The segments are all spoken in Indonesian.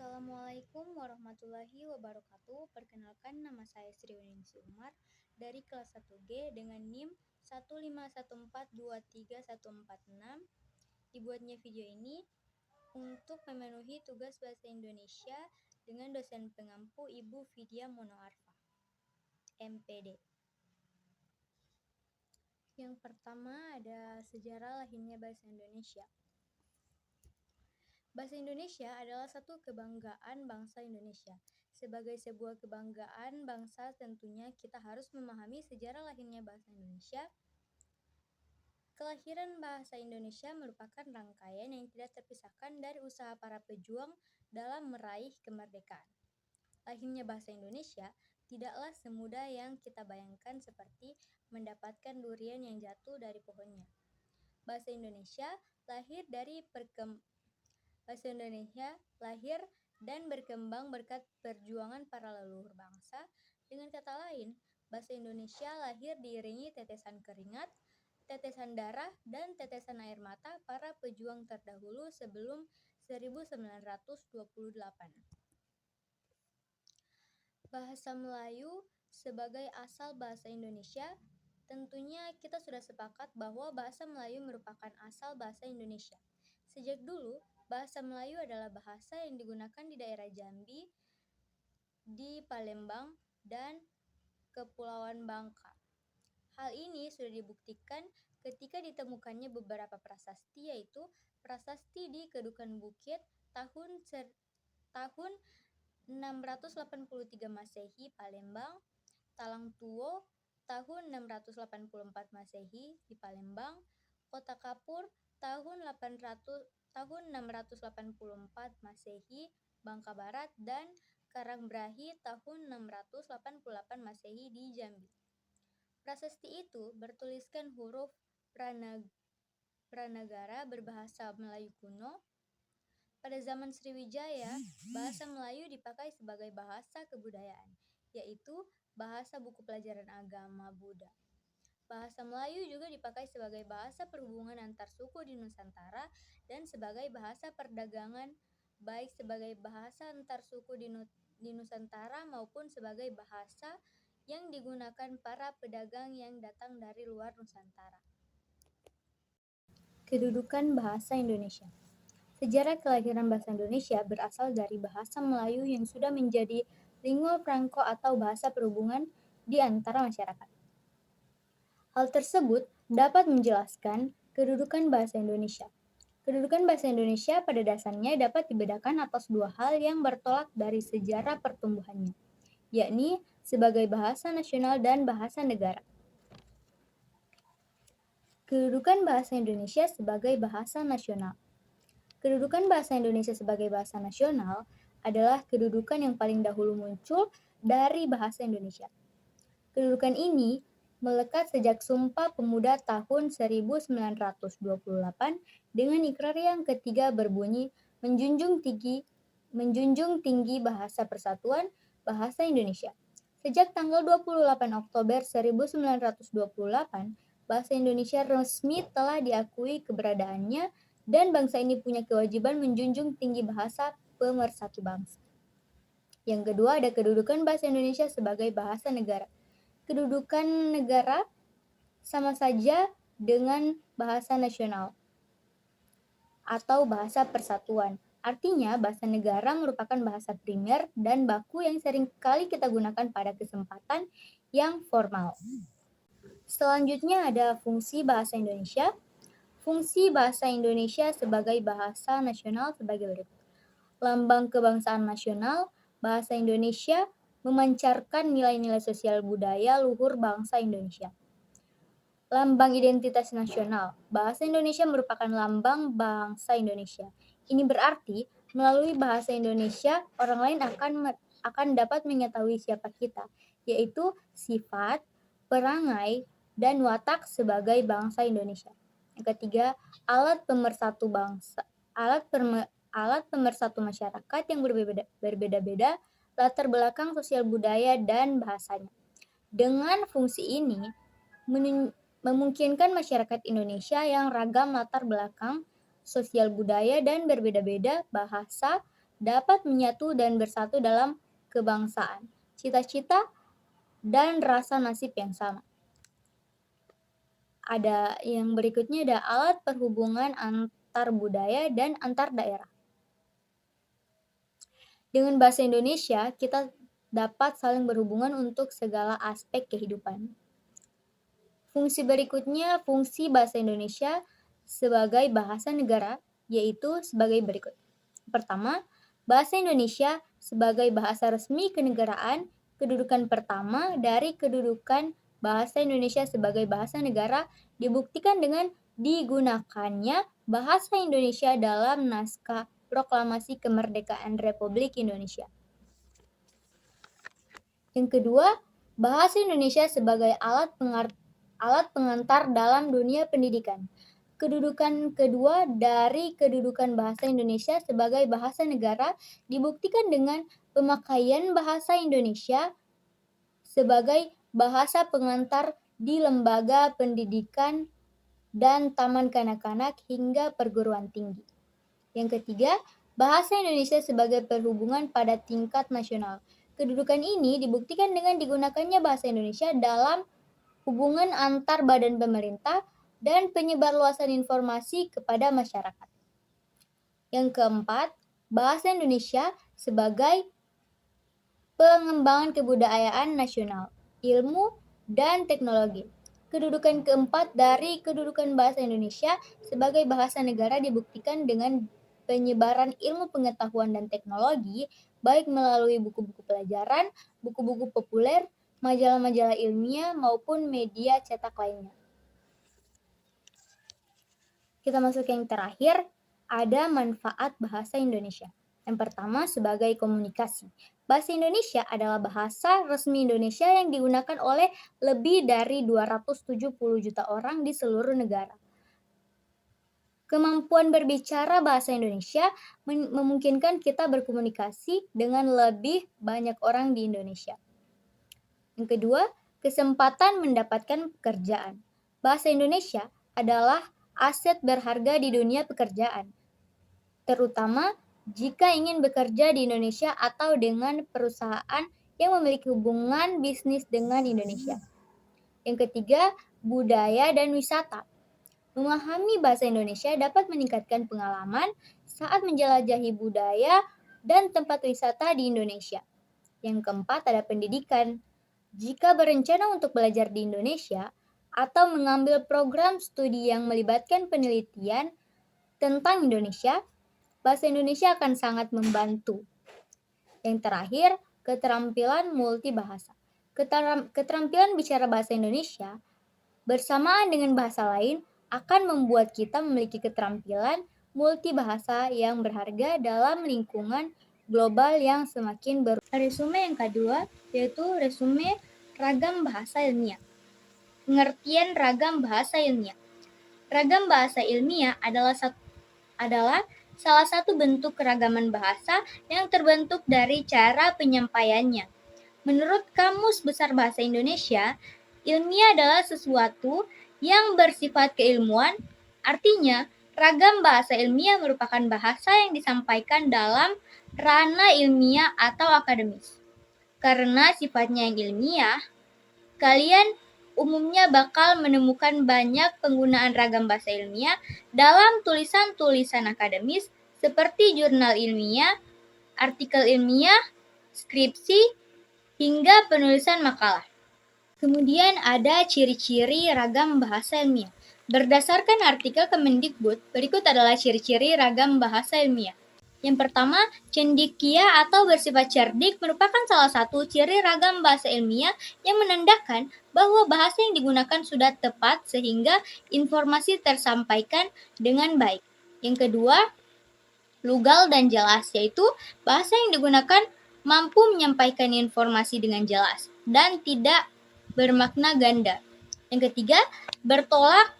Assalamualaikum warahmatullahi wabarakatuh. Perkenalkan, nama saya Sriwaningsi Umar dari kelas 1G dengan NIM 151423146. Dibuatnya video ini untuk memenuhi tugas bahasa Indonesia dengan dosen pengampu Ibu Vidya Monoarfa, MPD. Yang pertama ada sejarah lahirnya bahasa Indonesia. Bahasa Indonesia adalah satu kebanggaan bangsa Indonesia. Sebagai sebuah kebanggaan bangsa, tentunya kita harus memahami sejarah lahirnya bahasa Indonesia. Kelahiran bahasa Indonesia merupakan rangkaian yang tidak terpisahkan dari usaha para pejuang dalam meraih kemerdekaan. Lahirnya bahasa Indonesia tidaklah semudah yang kita bayangkan, seperti mendapatkan durian yang jatuh dari pohonnya. Bahasa Indonesia lahir dan berkembang berkat perjuangan para leluhur bangsa. Dengan kata lain, bahasa Indonesia lahir diiringi tetesan keringat, tetesan darah, dan tetesan air mata para pejuang terdahulu sebelum 1928. Bahasa Melayu sebagai asal bahasa Indonesia. Tentunya kita sudah sepakat bahwa bahasa Melayu merupakan asal bahasa Indonesia. Sejak dulu, bahasa Melayu adalah bahasa yang digunakan di daerah Jambi, di Palembang, dan Kepulauan Bangka. Hal ini sudah dibuktikan ketika ditemukannya beberapa prasasti, yaitu prasasti di Kedukan Bukit tahun 683 Masehi Palembang, Talang Tuo tahun 684 Masehi di Palembang, Kota Kapur tahun 684 Masehi Bangka Barat, dan Karangbrahi tahun 688 Masehi di Jambi. Prasasti itu bertuliskan huruf pranagara berbahasa Melayu kuno. Pada zaman Sriwijaya, bahasa Melayu dipakai sebagai bahasa kebudayaan, yaitu bahasa buku pelajaran agama Buddha. Bahasa Melayu juga dipakai sebagai bahasa perhubungan antar suku di Nusantara dan sebagai bahasa perdagangan, baik sebagai bahasa antar suku di Nusantara maupun sebagai bahasa yang digunakan para pedagang yang datang dari luar Nusantara. Kedudukan bahasa Indonesia. Sejarah kelahiran bahasa Indonesia berasal dari bahasa Melayu yang sudah menjadi lingua franco atau bahasa perhubungan di antara masyarakat. Hal tersebut dapat menjelaskan kedudukan bahasa Indonesia. Kedudukan bahasa Indonesia pada dasarnya dapat dibedakan atas dua hal yang bertolak dari sejarah pertumbuhannya, yakni sebagai bahasa nasional dan bahasa negara. Kedudukan bahasa Indonesia sebagai bahasa nasional. Kedudukan bahasa Indonesia sebagai bahasa nasional adalah kedudukan yang paling dahulu muncul dari bahasa Indonesia. Kedudukan ini melekat sejak Sumpah Pemuda tahun 1928 dengan ikrar yang ketiga berbunyi menjunjung tinggi bahasa persatuan bahasa Indonesia. Sejak tanggal 28 Oktober 1928, bahasa Indonesia resmi telah diakui keberadaannya dan bangsa ini punya kewajiban menjunjung tinggi bahasa pemersatu bangsa. Yang kedua, ada kedudukan bahasa Indonesia sebagai bahasa negara. Kedudukan negara sama saja dengan bahasa nasional atau bahasa persatuan. Artinya, bahasa negara merupakan bahasa primer dan baku yang sering kali kita gunakan pada kesempatan yang formal. Selanjutnya ada fungsi bahasa Indonesia. Fungsi bahasa Indonesia sebagai bahasa nasional sebagai berikut. Lambang kebangsaan nasional, bahasa Indonesia memancarkan nilai-nilai sosial budaya luhur bangsa Indonesia. Lambang identitas nasional, bahasa Indonesia merupakan lambang bangsa Indonesia. Ini berarti melalui bahasa Indonesia orang lain akan dapat mengetahui siapa kita, yaitu sifat, perangai, dan watak sebagai bangsa Indonesia. Yang ketiga, alat pemersatu masyarakat yang berbeda-beda, latar belakang sosial budaya dan bahasanya. Dengan fungsi ini memungkinkan masyarakat Indonesia yang ragam latar belakang sosial budaya dan berbeda-beda bahasa dapat menyatu dan bersatu dalam kebangsaan, cita-cita, dan rasa nasib yang sama. Ada yang berikutnya ada alat perhubungan antar budaya dan antar daerah. Dengan bahasa Indonesia, kita dapat saling berhubungan untuk segala aspek kehidupan. Fungsi berikutnya, fungsi bahasa Indonesia sebagai bahasa negara, yaitu sebagai berikut. Pertama, bahasa Indonesia sebagai bahasa resmi kenegaraan, kedudukan pertama dari kedudukan bahasa Indonesia sebagai bahasa negara dibuktikan dengan digunakannya bahasa Indonesia dalam naskah Proklamasi Kemerdekaan Republik Indonesia. Yang kedua, bahasa Indonesia sebagai alat pengantar dalam dunia pendidikan. Kedudukan kedua dari kedudukan bahasa Indonesia sebagai bahasa negara dibuktikan dengan pemakaian bahasa Indonesia sebagai bahasa pengantar di lembaga pendidikan dan taman kanak-kanak hingga perguruan tinggi. Yang ketiga, bahasa Indonesia sebagai perhubungan pada tingkat nasional. Kedudukan ini dibuktikan dengan digunakannya bahasa Indonesia dalam hubungan antar badan pemerintah dan penyebarluasan informasi kepada masyarakat. Yang keempat, bahasa Indonesia sebagai pengembangan kebudayaan nasional, ilmu, dan teknologi. Kedudukan keempat dari kedudukan bahasa Indonesia sebagai bahasa negara dibuktikan dengan penyebaran ilmu pengetahuan dan teknologi, baik melalui buku-buku pelajaran, buku-buku populer, majalah-majalah ilmiah, maupun media cetak lainnya. Kita masuk yang terakhir, ada manfaat bahasa Indonesia. Yang pertama, sebagai komunikasi. Bahasa Indonesia adalah bahasa resmi Indonesia yang digunakan oleh lebih dari 270 juta orang di seluruh negara. Kemampuan berbicara bahasa Indonesia memungkinkan kita berkomunikasi dengan lebih banyak orang di Indonesia. Yang kedua, kesempatan mendapatkan pekerjaan. Bahasa Indonesia adalah aset berharga di dunia pekerjaan, terutama jika ingin bekerja di Indonesia atau dengan perusahaan yang memiliki hubungan bisnis dengan Indonesia. Yang ketiga, budaya dan wisata. Memahami bahasa Indonesia dapat meningkatkan pengalaman saat menjelajahi budaya dan tempat wisata di Indonesia. Yang keempat, ada pendidikan. Jika berencana untuk belajar di Indonesia atau mengambil program studi yang melibatkan penelitian tentang Indonesia, bahasa Indonesia akan sangat membantu. Yang terakhir, keterampilan multibahasa. Keterampilan bicara bahasa Indonesia bersamaan dengan bahasa lain akan membuat kita memiliki keterampilan multibahasa yang berharga dalam lingkungan global yang semakin berubah. Resume yang kedua yaitu resume ragam bahasa ilmiah. Pengertian ragam bahasa ilmiah. Ragam bahasa ilmiah adalah salah satu bentuk keragaman bahasa yang terbentuk dari cara penyampaiannya. Menurut Kamus Besar Bahasa Indonesia, ilmiah adalah sesuatu yang bersifat keilmuan, artinya ragam bahasa ilmiah merupakan bahasa yang disampaikan dalam ranah ilmiah atau akademis. Karena sifatnya yang ilmiah, kalian umumnya bakal menemukan banyak penggunaan ragam bahasa ilmiah dalam tulisan-tulisan akademis seperti jurnal ilmiah, artikel ilmiah, skripsi, hingga penulisan makalah. Kemudian ada ciri-ciri ragam bahasa ilmiah. Berdasarkan artikel Kemendikbud, berikut adalah ciri-ciri ragam bahasa ilmiah. Yang pertama, cendekia atau bersifat cerdik merupakan salah satu ciri ragam bahasa ilmiah yang menandakan bahwa bahasa yang digunakan sudah tepat sehingga informasi tersampaikan dengan baik. Yang kedua, lugal dan jelas, yaitu bahasa yang digunakan mampu menyampaikan informasi dengan jelas dan tidak bermakna ganda. Yang ketiga, bertolak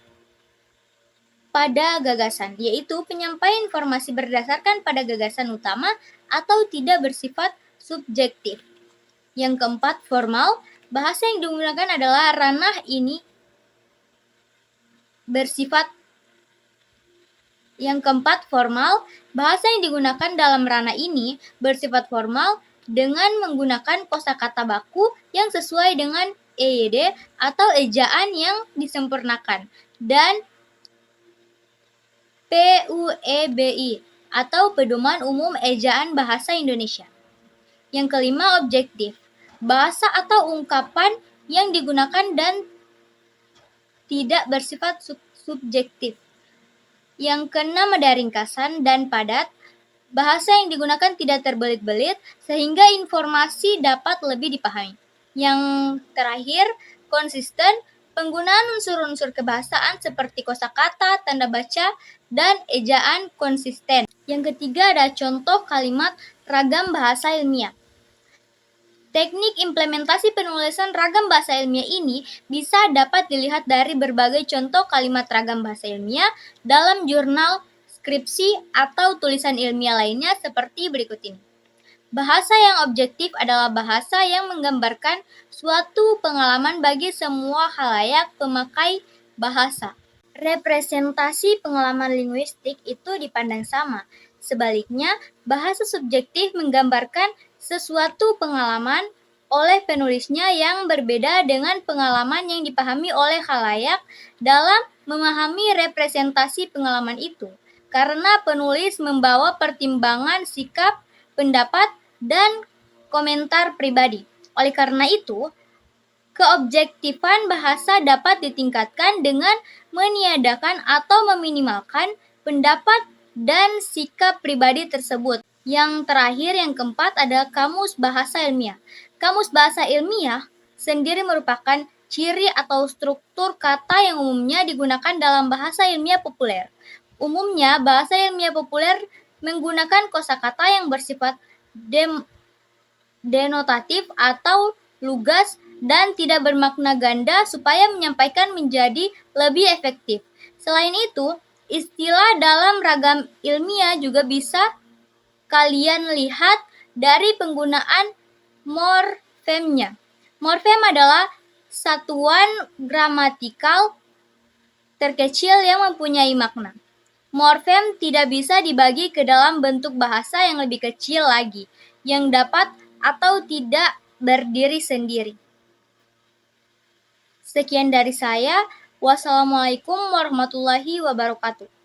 pada gagasan, yaitu penyampaian informasi berdasarkan pada gagasan utama atau tidak bersifat subjektif. Yang keempat, formal. Bahasa yang digunakan adalah ranah ini bersifat Yang keempat, formal. Bahasa yang digunakan dalam ranah ini bersifat formal dengan menggunakan kosakata baku yang sesuai dengan EYD atau ejaan yang disempurnakan dan PUEBI atau Pedoman Umum Ejaan Bahasa Indonesia. Yang kelima, objektif. Bahasa atau ungkapan yang digunakan dan tidak bersifat subjektif. Yang keenam, ada ringkasan dan padat. Bahasa yang digunakan tidak terbelit-belit sehingga informasi dapat lebih dipahami. Yang terakhir, konsisten. Penggunaan unsur-unsur kebahasaan seperti kosakata, tanda baca, dan ejaan konsisten. Yang ketiga, ada contoh kalimat ragam bahasa ilmiah. Teknik implementasi penulisan ragam bahasa ilmiah ini bisa dapat dilihat dari berbagai contoh kalimat ragam bahasa ilmiah dalam jurnal, skripsi, atau tulisan ilmiah lainnya seperti berikut ini. Bahasa yang objektif adalah bahasa yang menggambarkan suatu pengalaman bagi semua khalayak pemakai bahasa. Representasi pengalaman linguistik itu dipandang sama. Sebaliknya, bahasa subjektif menggambarkan sesuatu pengalaman oleh penulisnya yang berbeda dengan pengalaman yang dipahami oleh khalayak dalam memahami representasi pengalaman itu. Karena penulis membawa pertimbangan sikap, pendapat, dan komentar pribadi. Oleh karena itu, keobjektifan bahasa dapat ditingkatkan dengan meniadakan atau meminimalkan pendapat dan sikap pribadi tersebut. Yang terakhir, yang keempat, adalah kamus bahasa ilmiah. Kamus bahasa ilmiah sendiri merupakan ciri atau struktur kata yang umumnya digunakan dalam bahasa ilmiah populer. Umumnya, bahasa ilmiah populer menggunakan kosakata yang bersifat denotatif atau lugas dan tidak bermakna ganda supaya menyampaikan menjadi lebih efektif. Selain itu, istilah dalam ragam ilmiah juga bisa kalian lihat dari penggunaan morfemnya. Morfem adalah satuan gramatikal terkecil yang mempunyai makna. Morfem tidak bisa dibagi ke dalam bentuk bahasa yang lebih kecil lagi, yang dapat atau tidak berdiri sendiri. Sekian dari saya. Wassalamualaikum warahmatullahi wabarakatuh.